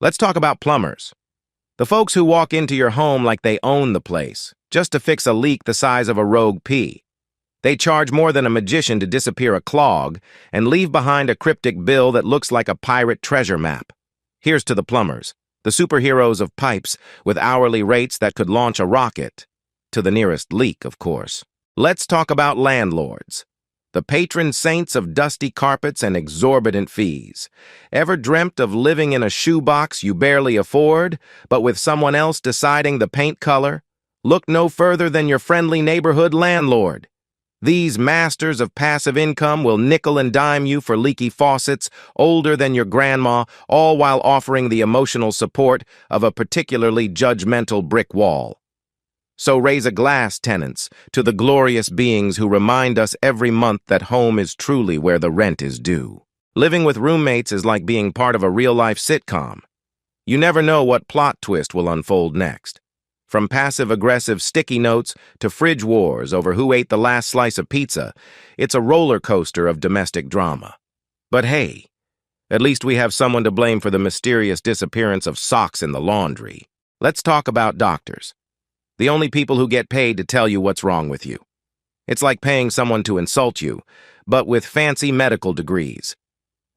Let's talk about plumbers. The folks who walk into your home like they own the place, just to fix a leak the size of a rogue pea. They charge more than a magician to disappear a clog and leave behind a cryptic bill that looks like a pirate treasure map. Here's to the plumbers, the superheroes of pipes with hourly rates that could launch a rocket. To the nearest leak, of course. Let's talk about landlords. The patron saints of dusty carpets and exorbitant fees. Ever dreamt of living in a shoebox you barely afford, but with someone else deciding the paint color? Look no further than your friendly neighborhood landlord. These masters of passive income will nickel and dime you for leaky faucets older than your grandma, all while offering the emotional support of a particularly judgmental brick wall. So raise a glass, tenants, to the glorious beings who remind us every month that home is truly where the rent is due. Living with roommates is like being part of a real-life sitcom. You never know what plot twist will unfold next. From passive-aggressive sticky notes to fridge wars over who ate the last slice of pizza, it's a roller coaster of domestic drama. But hey, at least we have someone to blame for the mysterious disappearance of socks in the laundry. Let's talk about doctors. The only people who get paid to tell you what's wrong with you. It's like paying someone to insult you, but with fancy medical degrees.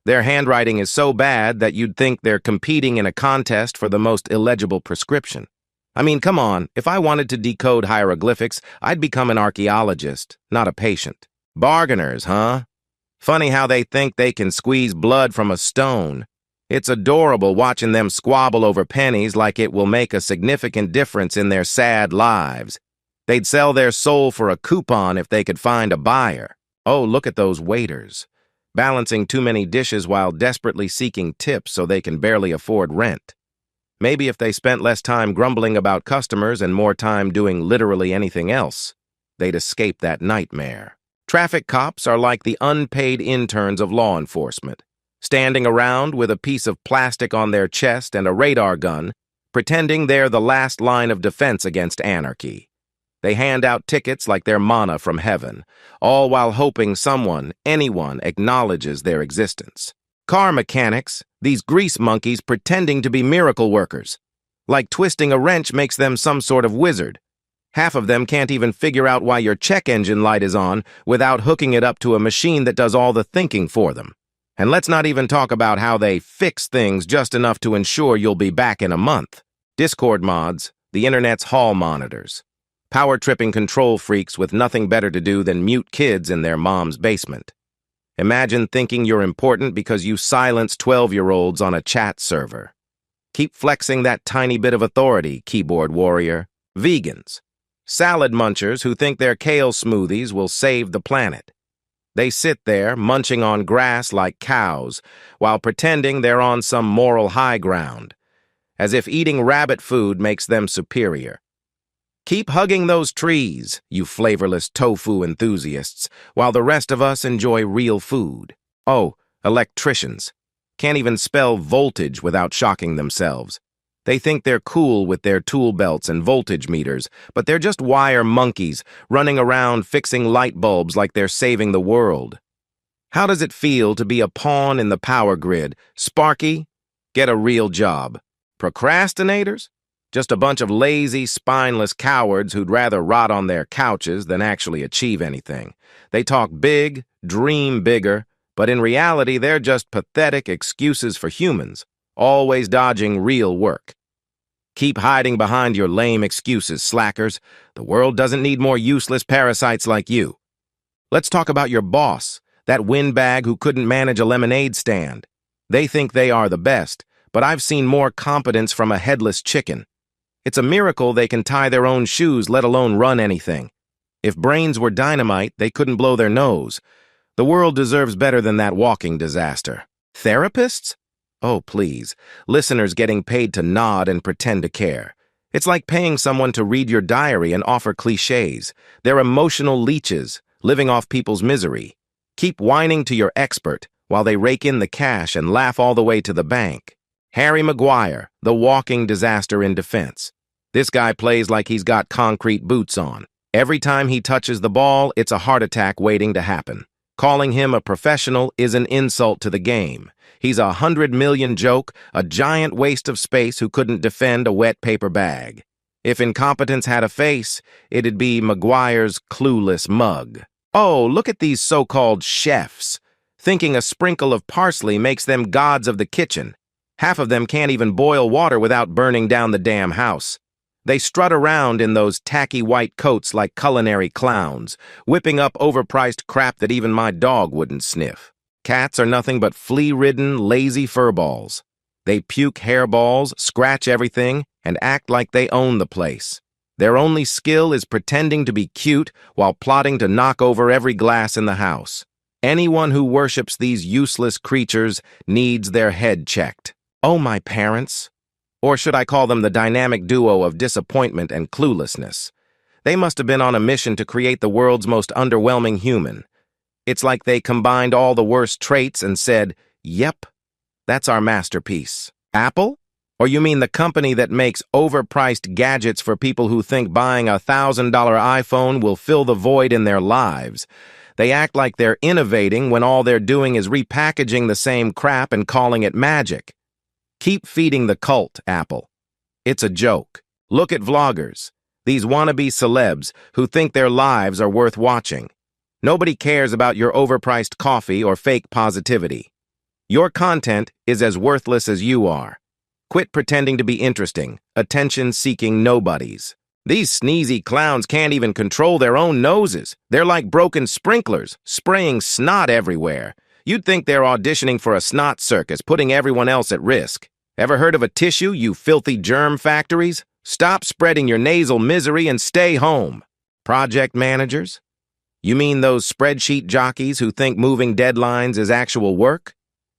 Their handwriting is so bad that you'd think they're competing in a contest for the most illegible prescription. I mean, come on, if I wanted to decode hieroglyphics, I'd become an archaeologist, not a patient. Bargainers, huh? Funny how they think they can squeeze blood from a stone. It's adorable watching them squabble over pennies like it will make a significant difference in their sad lives. They'd sell their soul for a coupon if they could find a buyer. Oh, look at those waiters, balancing too many dishes while desperately seeking tips so they can barely afford rent. Maybe if they spent less time grumbling about customers and more time doing literally anything else, they'd escape that nightmare. Traffic cops are like the unpaid interns of law enforcement, standing around with a piece of plastic on their chest and a radar gun, pretending they're the last line of defense against anarchy. They hand out tickets like they're manna from heaven, all while hoping someone, anyone, acknowledges their existence. Car mechanics, these grease monkeys pretending to be miracle workers. Like twisting a wrench makes them some sort of wizard. Half of them can't even figure out why your check engine light is on without hooking it up to a machine that does all the thinking for them. And let's not even talk about how they fix things just enough to ensure you'll be back in a month. Discord mods, the internet's hall monitors. Power-tripping control freaks with nothing better to do than mute kids in their mom's basement. Imagine thinking you're important because you silence 12-year-olds on a chat server. Keep flexing that tiny bit of authority, keyboard warrior. Vegans. Salad munchers who think their kale smoothies will save the planet. They sit there, munching on grass like cows, while pretending they're on some moral high ground, as if eating rabbit food makes them superior. Keep hugging those trees, you flavorless tofu enthusiasts, while the rest of us enjoy real food. Oh, electricians. Can't even spell voltage without shocking themselves. They think they're cool with their tool belts and voltage meters, but they're just wire monkeys running around fixing light bulbs like they're saving the world. How does it feel to be a pawn in the power grid? Sparky? Get a real job. Procrastinators? Just a bunch of lazy, spineless cowards who'd rather rot on their couches than actually achieve anything. They talk big, dream bigger, but in reality they're just pathetic excuses for humans, always dodging real work. Keep hiding behind your lame excuses, slackers. The world doesn't need more useless parasites like you. Let's talk about your boss, that windbag who couldn't manage a lemonade stand. They think they are the best, but I've seen more competence from a headless chicken. It's a miracle they can tie their own shoes, let alone run anything. If brains were dynamite, they couldn't blow their nose. The world deserves better than that walking disaster. Therapists? Oh, please. Listeners getting paid to nod and pretend to care. It's like paying someone to read your diary and offer cliches. They're emotional leeches, living off people's misery. Keep whining to your expert while they rake in the cash and laugh all the way to the bank. Harry Maguire, the walking disaster in defense. This guy plays like he's got concrete boots on. Every time he touches the ball, it's a heart attack waiting to happen. Calling him a professional is an insult to the game. He's a 100 million joke, a giant waste of space who couldn't defend a wet paper bag. If incompetence had a face, it'd be Maguire's clueless mug. Oh, look at these so-called chefs, thinking a sprinkle of parsley makes them gods of the kitchen. Half of them can't even boil water without burning down the damn house. They strut around in those tacky white coats like culinary clowns, whipping up overpriced crap that even my dog wouldn't sniff. Cats are nothing but flea-ridden, lazy furballs. They puke hairballs, scratch everything, and act like they own the place. Their only skill is pretending to be cute while plotting to knock over every glass in the house. Anyone who worships these useless creatures needs their head checked. Oh, my parents. Or should I call them the dynamic duo of disappointment and cluelessness? They must have been on a mission to create the world's most underwhelming human. It's like they combined all the worst traits and said, "Yep, that's our masterpiece." Apple? Or you mean the company that makes overpriced gadgets for people who think buying a $1,000 iPhone will fill the void in their lives? They act like they're innovating when all they're doing is repackaging the same crap and calling it magic. Keep feeding the cult, Apple. It's a joke. Look at vloggers, these wannabe celebs who think their lives are worth watching. Nobody cares about your overpriced coffee or fake positivity. Your content is as worthless as you are. Quit pretending to be interesting, attention-seeking nobodies. These sneezy clowns can't even control their own noses. They're like broken sprinklers, spraying snot everywhere. You'd think they're auditioning for a snot circus, putting everyone else at risk. Ever heard of a tissue, you filthy germ factories? Stop spreading your nasal misery and stay home. Project managers? You mean those spreadsheet jockeys who think moving deadlines is actual work?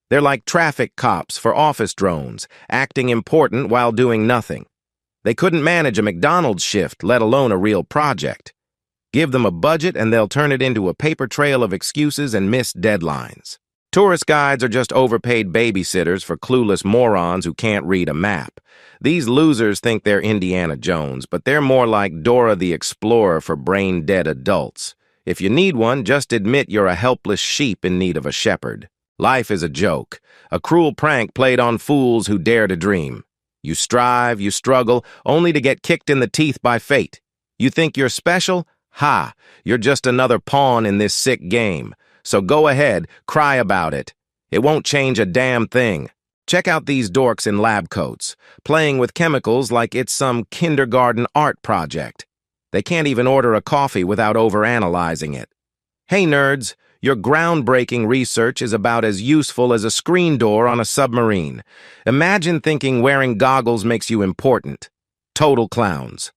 They're like traffic cops for office drones, acting important while doing nothing. They couldn't manage a McDonald's shift, let alone a real project. Give them a budget and they'll turn it into a paper trail of excuses and missed deadlines. Tourist guides are just overpaid babysitters for clueless morons who can't read a map. These losers think they're Indiana Jones, but they're more like Dora the Explorer for brain-dead adults. If you need one, just admit you're a helpless sheep in need of a shepherd. Life is a joke, a cruel prank played on fools who dare to dream. You strive, you struggle, only to get kicked in the teeth by fate. You think you're special? Ha! You're just another pawn in this sick game. So go ahead, cry about it. It won't change a damn thing. Check out these dorks in lab coats, playing with chemicals like it's some kindergarten art project. They can't even order a coffee without overanalyzing it. Hey nerds, your groundbreaking research is about as useful as a screen door on a submarine. Imagine thinking wearing goggles makes you important. Total clowns.